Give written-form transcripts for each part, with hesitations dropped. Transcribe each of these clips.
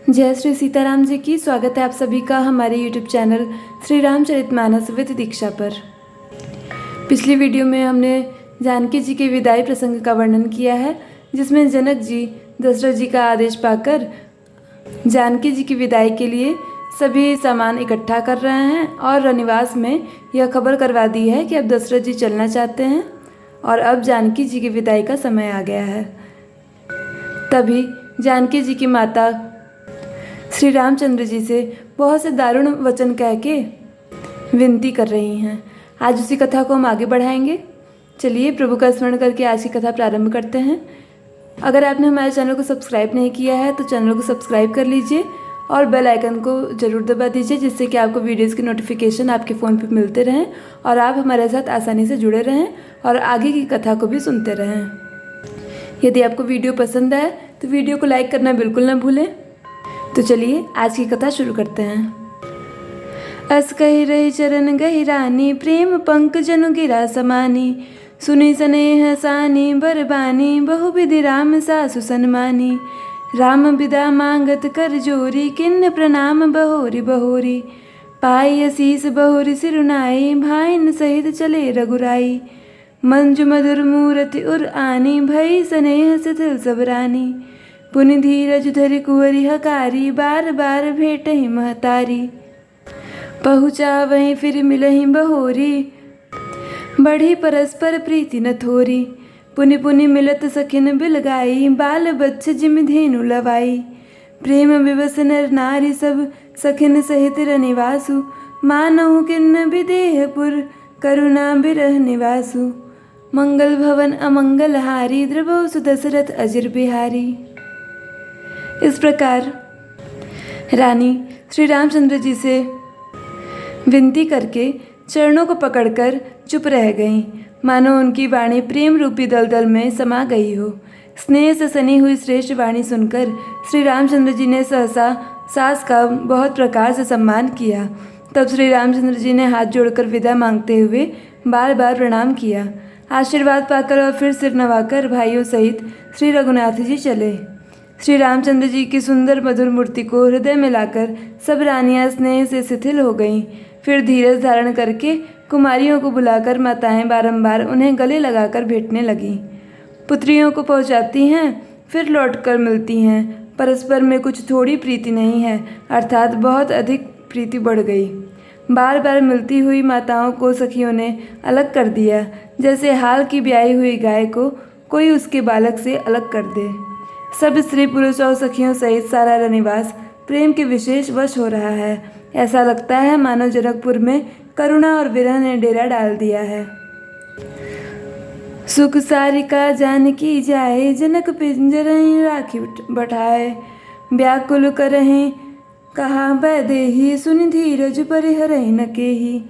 जय श्री सीताराम जी की। स्वागत है आप सभी का हमारे YouTube channel Shri Ramcharitmanas with Diksha पर। पिछली वीडियो में हमने जानकी जी के विदाई प्रसंग का वर्णन किया है, जिसमें जनक जी दशरथ जी का आदेश पाकर जानकी जी की विदाई के लिए सभी सामान इकट्ठा कर रहे हैं और रनिवास में यह खबर करवा दी है कि अब दशरथ जी चलना चाहते हैं और अब जानकी जी की विदाई का समय आ गया है। तभी जानकी जी की माता श्री रामचंद्र जी से बहुत से दारुण वचन कह के विनती कर रही हैं। आज उसी कथा को हम आगे बढ़ाएंगे। चलिए प्रभु का स्मरण करके आज की कथा प्रारंभ करते हैं। अगर आपने हमारे चैनल को सब्सक्राइब नहीं किया है तो चैनल को सब्सक्राइब कर लीजिए और बेल आइकन को ज़रूर दबा दीजिए, जिससे कि आपको वीडियोज़ की नोटिफिकेशन आपके फ़ोन पर मिलते रहें और आप हमारे साथ आसानी से जुड़े रहें और आगे की कथा को भी सुनते रहें। यदि आपको वीडियो पसंद आए तो वीडियो को लाइक करना बिल्कुल ना भूलें। तो चलिए आज की कथा शुरू करते हैं। अस कही रही चरण गहिरानी, प्रेम पंक जनु गिरा समानी। सुनी स्नेह सानी बरबानी, बहु विधि राम सासु सन्मानी। राम विदा मांगत कर जोरी, किन्न प्रणाम बहोरी बहोरी। पाई असीस बहोरी सिरुनाई, भाईन सहित चले रघुराई। मंजु मधुर मूरति उर आनी, भई स्नेह शिथिल सबरानी। पुनि धीरज धरि कुंवरी हकारी, बार बार भेटहि महतारी। पहुँचा वहीं फिर मिलहि बहोरी, बढ़ी परस्पर प्रीति न थोरी। पुनि पुनि मिलत सखिन बिलगाई, बाल बच्छ जिमि धेनु लवाई। प्रेम विवश नर नारी सब, सखिन सहित रनिवासु। मानहु किन्न विदेहपुर, करुणा बिरह निवासु। मंगल भवन अमंगल हारी, द्रवहु सुदशरथ अजिर बिहारी। इस प्रकार रानी श्री रामचंद्र जी से विनती करके चरणों को पकड़कर चुप रह गईं, मानो उनकी वाणी प्रेम रूपी दलदल में समा गई हो। स्नेह से सनी हुई श्रेष्ठ वाणी सुनकर श्री रामचंद्र जी ने सहसा सास का बहुत प्रकार से सम्मान किया। तब श्री रामचंद्र जी ने हाथ जोड़कर विदा मांगते हुए बार बार प्रणाम किया। आशीर्वाद पाकर और फिर सिर नवाकर भाइयों सहित श्री रघुनाथ जी चले। श्री रामचंद्र जी की सुंदर मधुर मूर्ति को हृदय में लाकर सब रानियां स्नेह से शिथिल हो गईं। फिर धीरज धारण करके कुमारियों को बुलाकर माताएं बारंबार उन्हें गले लगाकर भेंटने लगीं। पुत्रियों को पहुंचाती हैं, फिर लौटकर मिलती हैं। परस्पर में कुछ थोड़ी प्रीति नहीं है, अर्थात बहुत अधिक प्रीति बढ़ गई। बार बार मिलती हुई माताओं को सखियों ने अलग कर दिया, जैसे हाल की ब्याई हुई गाय को कोई उसके बालक से अलग कर दे। सब स्त्री पुरुष और सखियों सहित सारा रनिवास प्रेम के विशेष वश हो रहा है। ऐसा लगता है मानो जनकपुर में करुणा और विरह ने डेरा डाल दिया है। सुख सारिका जानकी जाए, जनक पिंजरहि राखी बैठाए। व्याकुल करहि कहा बैदेही, सुनि धीरज परिहरहि न केही।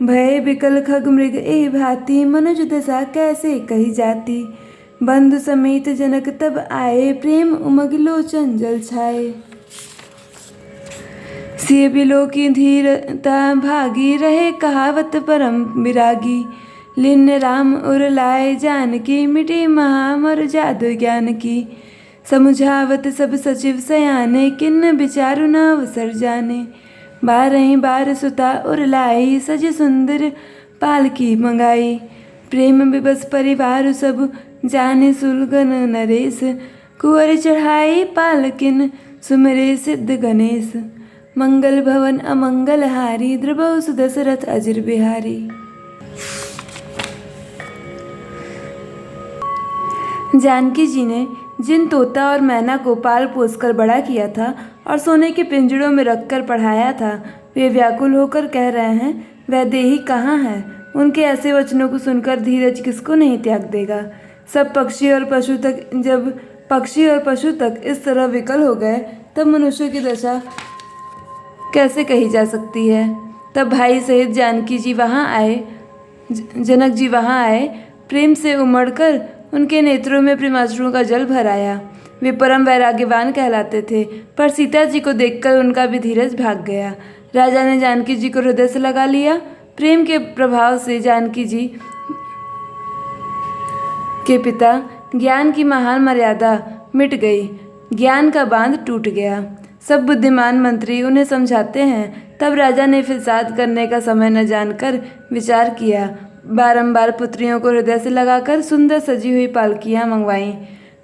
भय बिकल खग मृग ए भांति, मनुज दशा कैसे कही जाती। बंधु समेत जनक तब आए, प्रेम उमग लोचन जल छाए। सिय बिलो की धीरता भागी, रहे कहावत परम विरागी। लिन्न राम उर लाए जानकी, मिटे महामर जादु ज्ञान की। समुझावत सब सचिव सयाने, किन्न विचारु न अवसर जाने। बारहि बार सुता उर लाई, सज सुंदर पालकी मंगाई। प्रेम विवश परिवार सब, जाने सुलगन नरेश। कुंवर चढ़ाई पालकिन, सुमरे सिद्ध गणेश। मंगल भवन अमंगल हारी, द्रवहु सुदशरथ अजिर बिहारी। जानकी जी ने जिन तोता और मैना को पाल पोसकर बड़ा किया था और सोने के पिंजड़ों में रखकर पढ़ाया था, वे व्याकुल होकर कह रहे हैं, वैदेही कहाँ है। उनके ऐसे वचनों को सुनकर धीरज किसको नहीं त्याग देगा। सब पक्षी और पशु तक इस तरह विकल हो गए, तब मनुष्य की दशा कैसे कही जा सकती है। तब भाई सहित जानकी जी वहाँ आए, जनक जी वहाँ आए। प्रेम से उमड़कर उनके नेत्रों में प्रेमाश्रुओं का जल भर आया। वे परम वैराग्यवान कहलाते थे, पर सीता जी को देखकर उनका भी धीरज भाग गया। राजा ने जानकी जी को हृदय से लगा लिया। प्रेम के प्रभाव से जानकी जी के पिता ज्ञान की महान मर्यादा मिट गई। ज्ञान का बांध टूट गया। सब बुद्धिमान मंत्री उन्हें समझाते हैं। तब राजा ने फिसाद करने का समय न जानकर विचार किया। बारंबार पुत्रियों को हृदय से लगाकर सुंदर सजी हुई पालकियां मंगवाईं।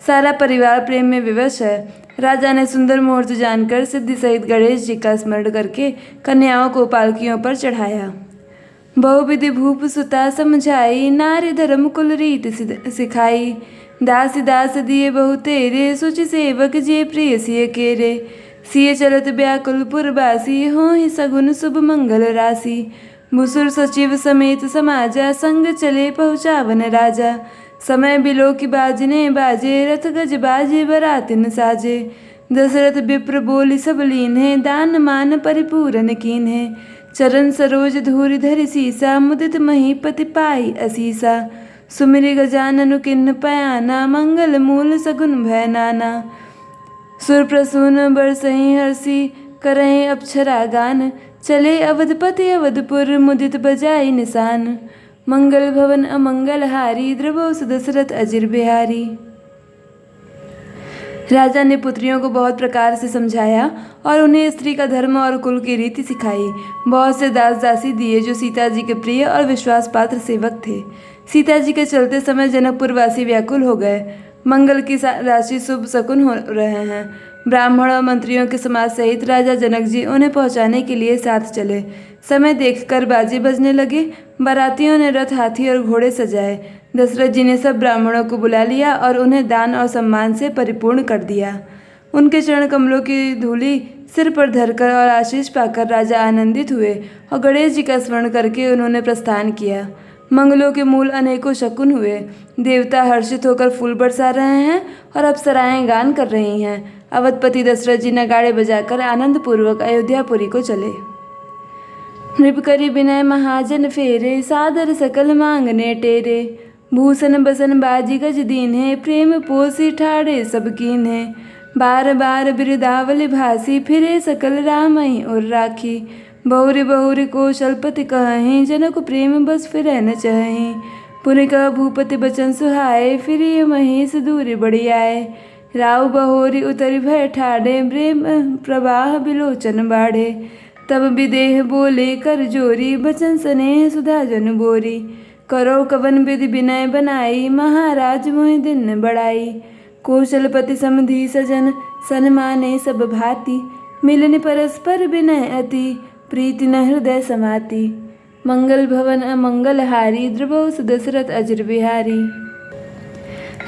सारा परिवार प्रेम में विवश है। राजा ने सुंदर मुहूर्त जानकर सिद्धि सहित गणेश जी का स्मरण करके कन्याओं को पालकियों पर चढ़ाया। बहुविधि भूप सुता समझाई, नारी धर्म कुल रीत सिखाई। दासी दास दिए बहु तेरे, सुचि सेवक जे प्रिय सिय केरे। सिय चलत व्याकुल पुरबासी, हो ही सगुन शुभ मंगल राशि। भुसुर सचिव समेत समाजा, संग चले पहुँचावन राजा। समय बिलो की बाजने बाजे, रथ गज बाजे बरातिन साजे। दशरथ विप्र बोली सब लीन है, दान मान परिपूरन कीन है। चरण सरोज धूरि धरि सीसा, मुदित महीपति पाई असीसा। सुमिरि गजाननु किन्न पयाना, मंगल मूल सगुन भय नाना। सुर प्रसून बरसहि हर्षि, करहि अप्सरा गान। चले अवधपति अवधपुर, मुदित बजाई निशान। मंगल भवन अमंगल हारी, द्रवो दशरथ अजिर बिहारी। राजा ने पुत्रियों को बहुत प्रकार से समझाया और उन्हें स्त्री का धर्म और कुल की रीति सिखाई। बहुत से दास दासी दिए जो सीता जी के प्रिय और विश्वास पात्र सेवक थे। सीता जी के चलते समय जनकपुर वासी व्याकुल हो गए। मंगल की राशि शुभ शकुन हो रहे हैं। ब्राह्मण और मंत्रियों के समाज सहित राजा जनक जी उन्हें पहुंचाने के लिए साथ चले। समय देखकर बाजे बजने लगे। बारातियों ने रथ, हाथी और घोड़े सजाए। दशरथ जी ने सब ब्राह्मणों को बुला लिया और उन्हें दान और सम्मान से परिपूर्ण कर दिया। उनके चरण कमलों की धूलि सिर पर धरकर और आशीष पाकर राजा आनंदित हुए और गणेश जी का स्मरण करके उन्होंने प्रस्थान किया। मंगलों के मूल अनेकों शकुन हुए। देवता हर्षित होकर फूल बरसा रहे हैं और अप्सराएं गान कर रही हैं। अवधपति दशरथ जी नगाड़े बजाकर आनंद पूर्वक अयोध्यापुरी को चले। नृप करी विनय महाजन फेरे, सादर सकल मांगने टेरे। भूषण बसन बाजी गज दीन है, प्रेम पोसी ठाड़े सब कीन है। बार बार बिरदावली भासी, फिरे सकल रामई और राखी। बहुरी बहुरी कौशलपति कहीं, जनक प्रेम बस फिर न चाहीं। पुनि कह भूपति बचन सुहाए, फिर महेश दूरी बढ़ी आए। राव बहोरी उतरि भय ठाड़े, प्रेम प्रवाह बिलोचन बाढ़े। तब विदेह बोले कर जोरी, बचन स्नेह सुधा जन बोरी। करो कवन विधि विनय बनाई, महाराज मोहि दिन बढ़ाई। कौशलपति समधि सजन, सन्माने सब भांति। मिलन परस्पर विनय अति, प्रीति न हृदय समाति। मंगल भवन अमंगल हारी, द्रवो दशरथ अजिर बिहारी।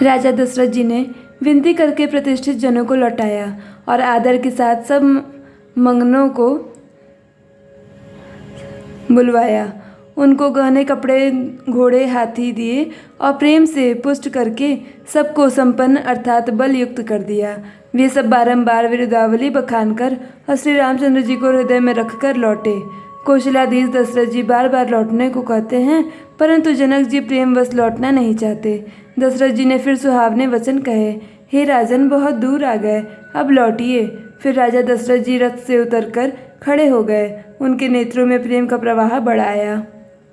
राजा दशरथ जी ने विनती करके प्रतिष्ठित जनों को लौटाया और आदर के साथ सब मंगनों को बुलवाया। उनको गहने, कपड़े, घोड़े, हाथी दिए और प्रेम से पुष्ट करके सबको संपन्न अर्थात बल युक्त कर दिया। वे सब बारंबार विरुदावली बखान कर और श्री रामचंद्र जी को हृदय में रखकर लौटे। कौशलाधीश दशरथ जी बार बार लौटने को कहते हैं, परंतु जनक जी प्रेमवश लौटना नहीं चाहते। दशरथ जी ने फिर सुहावने वचन कहे, हे राजन, बहुत दूर आ गए, अब लौटिए। फिर राजा दशरथ जी रथ से उतरकर खड़े हो गए। उनके नेत्रों में प्रेम का प्रवाह बढ़ आया।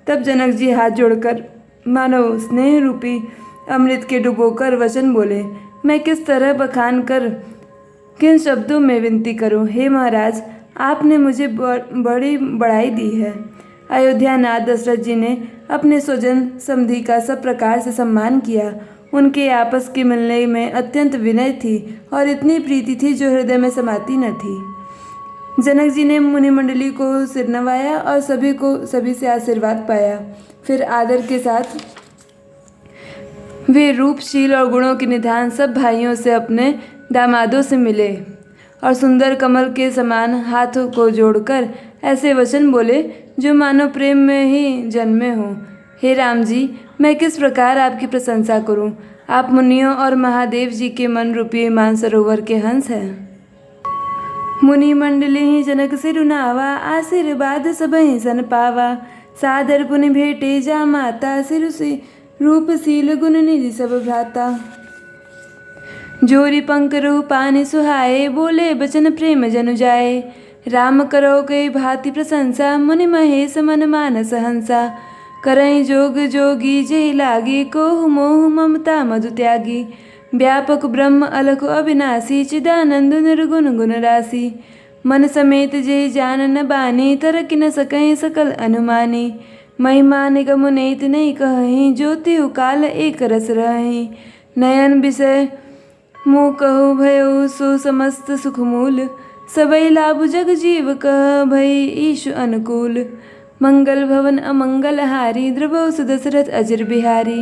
तब जनक जी हाथ जोड़कर मानो स्नेह रूपी अमृत के डुबोकर वचन बोले, मैं किस तरह बखान कर किन शब्दों में विनती करूं। हे महाराज, आपने मुझे बड़ी बड़ाई दी है। अयोध्यानाथ दशरथ जी ने अपने स्वजन समधि का सब प्रकार से सम्मान किया। उनके आपस के मिलने में अत्यंत विनय थी और इतनी प्रीति थी जो हृदय में समाती न थी। जनक जी ने मुनिमंडली को सिर नवाया और सभी से आशीर्वाद पाया। फिर आदर के साथ वे रूपशील और गुणों के निधान सब भाइयों से अपने दामादों से मिले और सुंदर कमल के समान हाथों को जोड़कर ऐसे वचन बोले जो मानो प्रेम में ही जन्मे हों। हे राम जी, मैं किस प्रकार आपकी प्रशंसा करूं। आप मुनियों और महादेव जी के मन रूपी मानसरोवर के हंस हैं। मुनि मंडली ही जनक सिरुनावा, आशीर्वाद सबहि सन पावा। सादर पुनि भेटे जा माता, सिरु से रूपशील गुण निधि सब भ्राता। जोरी पंख रूपानि सुहाए, बोले बचन प्रेम जनु जाए। राम करो कई भांति प्रशंसा, मुनि महेश मन मानस हंसा। करई जोग जोगी जेहि लागी, कोहु मोह ममता मधु त्यागी। व्यापक ब्रह्म अलख अविनाशी चिदानंद निर्गुण गुण राशि। मन समेत जे जान न बानी तरक न सकहीं सकल अनुमानी। महिमा निगम नेत नहीं कहीं ज्योति काल एक रस रहीं। नयन विषय मुँह कहु भयो सो समस्त सुख मूल। सबई लाभ जग जीव कह भई ईश अनुकूल। मंगल भवन अमंगल हारी द्रवौ सुदशरथ अजर बिहारी।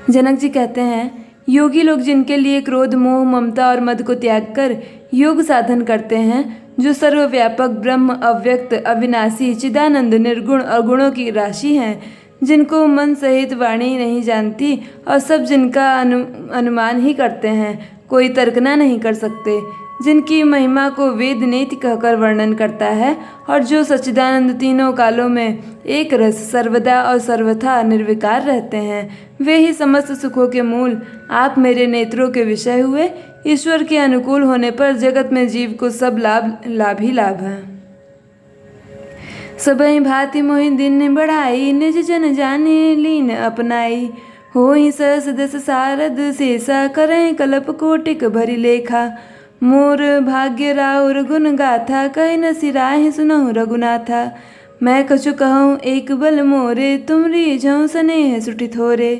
जनक जी कहते हैं, योगी लोग जिनके लिए क्रोध मोह ममता और मद को त्याग कर योग साधन करते हैं, जो सर्वव्यापक ब्रह्म अव्यक्त अविनाशी चिदानंद निर्गुण और गुणों की राशि हैं, जिनको मन सहित वाणी नहीं जानती और सब जिनका अनुमान ही करते हैं, कोई तर्कना नहीं कर सकते, जिनकी महिमा को वेद नेति कहकर वर्णन करता है और जो सच्चिदानंद तीनों कालों में एक रस सर्वदा और सर्वथा निर्विकार रहते हैं, वे ही समस्त सुखों के मूल आप मेरे नेत्रों के विषय हुए। ईश्वर के अनुकूल होने पर जगत में जीव को सब लाभ ही लाभ है। सबई भांति मोहि दिन बढ़ाई निज जन जाने लीन अपनाई। होई सहस दस सारद शेषा करें कल्प कोटिक भरी लेखा। मोर भाग्य राउर गुण गाथा कह न सिराहि सुनहु रघुनाथा। मैं कछु कहूँ एक बल मोरे तुम रीझऊँ स्नेह सुटि थोरे।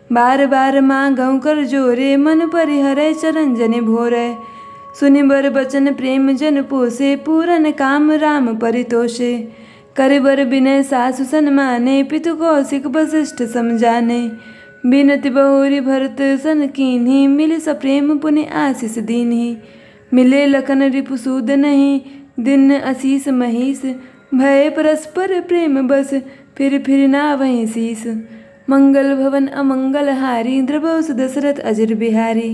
बार बार मांगऊँ कर जोरे मन परिहरै चरण जने भोरे। सुनि बर बचन प्रेम जन पोसे पूरन काम राम परितोषे। कर बर विनय सासु सन्माने पितु कौशिक वशिष्ठ समझाने। बिनति बहुरी भरत सन कीन्ही मिल सप्रेम पुनि आशीष दीन्ही। मिले लखन रिपुसूद नहीं दिन असीस महीस। भय परस्पर प्रेम बस फिर ना वहीं शीस। मंगल भवन अमंगल हारी द्रवौ सुदशरथ अजर बिहारी।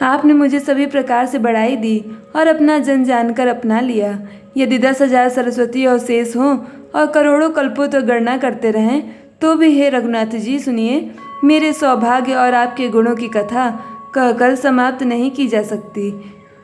आपने मुझे सभी प्रकार से बढ़ाई दी और अपना जन जानकर अपना लिया। यदि 10,000 सरस्वती और शेष हों और करोड़ों कल्पों तो गणना करते रहें तो भी हे रघुनाथ जी सुनिए, मेरे सौभाग्य और आपके गुणों की कथा कहकर समाप्त नहीं की जा सकती।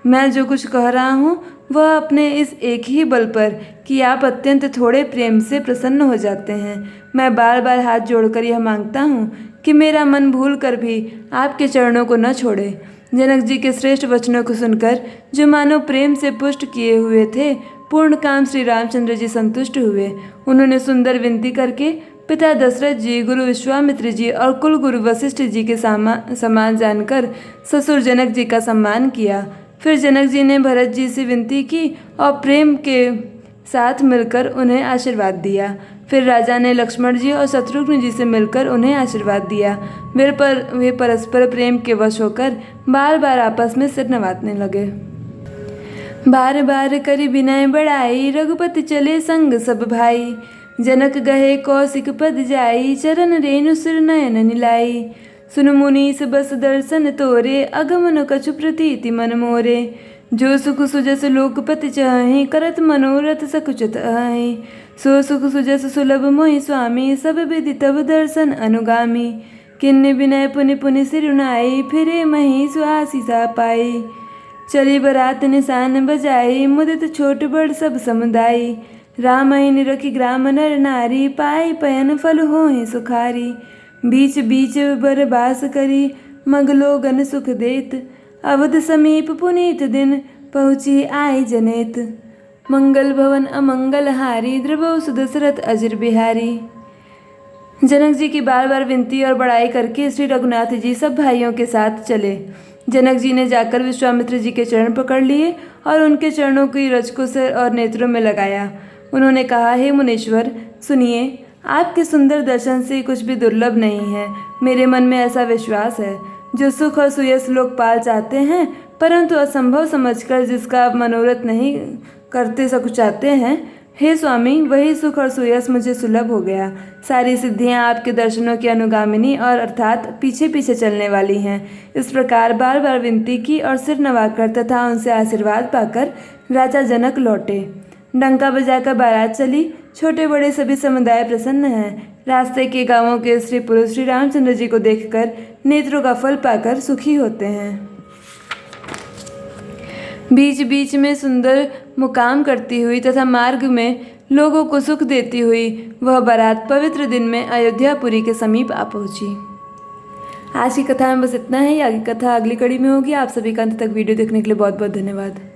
मैं जो कुछ कह रहा हूँ वह अपने इस एक ही बल पर कि आप अत्यंत थोड़े प्रेम से प्रसन्न हो जाते हैं। मैं बार बार हाथ जोड़कर यह मांगता हूँ कि मेरा मन भूल कर भी आपके चरणों को न छोड़े। जनक जी के श्रेष्ठ वचनों को सुनकर जो मानो प्रेम से पुष्ट किए हुए थे, पूर्ण काम श्री रामचंद्र जी संतुष्ट हुए। उन्होंने सुंदर विनती करके पिता दशरथ जी, गुरु विश्वामित्र जी और कुल गुरु वशिष्ठ जी के समान जानकर ससुर जनक जी का सम्मान किया। फिर जनक जी ने भरत जी से विनती की और प्रेम के साथ मिलकर उन्हें आशीर्वाद दिया। फिर राजा ने लक्ष्मण जी और शत्रुघ्न जी से मिलकर उन्हें आशीर्वाद दिया। वे परस्पर प्रेम के वश होकर बार बार आपस में सिर नवातने लगे। बार बार करी विनय बढ़ाई रघुपति चले संग सब भाई। जनक गहे कौशिक पद जाई चरण रेणु सिर नयन निलाई। सुन मुनीस बस दर्शन तोरे अगमन कछु प्रतीति मन मोरे। जो सुख सुजस लोकपति चाहे करत मनोरथ सकुचत आहे। सो सुख सुजस सुलभ मोहि स्वामी सब विधि तब दर्शन अनुगामी। किन्नि विनय पुनि पुनि सिरुनाई फिरे मही सुआशीषा पाई। चली बरात निशान बजाई मुदित छोट बड़ सब समुदाय। रामहि निरखी ग्राम नर नारी पाई पयन फल होहि सुखारी। बीच बीच बर बास करी मगलोगन सुख देत। अवध समीप पुनीत दिन पहुँची आई जनेत। मंगल भवन अमंगल हारी द्रवौ सुदशरथ अजर बिहारी। जनक जी की बार बार विनती और बड़ाई करके श्री रघुनाथ जी सब भाइयों के साथ चले। जनक जी ने जाकर विश्वामित्र जी के चरण पकड़ लिए और उनके चरणों की रज को सिर और नेत्रों में लगाया। उन्होंने कहा, हे मुनीश्वर सुनिए, आपके सुंदर दर्शन से कुछ भी दुर्लभ नहीं है। मेरे मन में ऐसा विश्वास है, जो सुख और सुयस लोग पाल चाहते हैं परंतु असंभव समझकर जिसका आप मनोरथ नहीं करते सकुचाते हैं, हे स्वामी वही सुख और सुयस मुझे सुलभ हो गया। सारी सिद्धियां आपके दर्शनों की अनुगामिनी और अर्थात पीछे पीछे चलने वाली हैं। इस प्रकार बार बार विनती की और सिर नवाकर तथा उनसे आशीर्वाद पाकर राजा जनक लौटे। डंका बजाकर बारात चली। छोटे बड़े सभी समुदाय प्रसन्न हैं। रास्ते के गांवों के स्त्री पुरुष श्री रामचंद्र जी को देखकर नेत्रों का फल पाकर सुखी होते हैं। बीच बीच में सुंदर मुकाम करती हुई तथा मार्ग में लोगों को सुख देती हुई वह बारात पवित्र दिन में अयोध्यापुरी के समीप आ पहुंची। आज की कथा में बस इतना ही। आगे कथा अगली कड़ी में होगी। आप सभी का अंत तक वीडियो देखने के लिए बहुत बहुत धन्यवाद।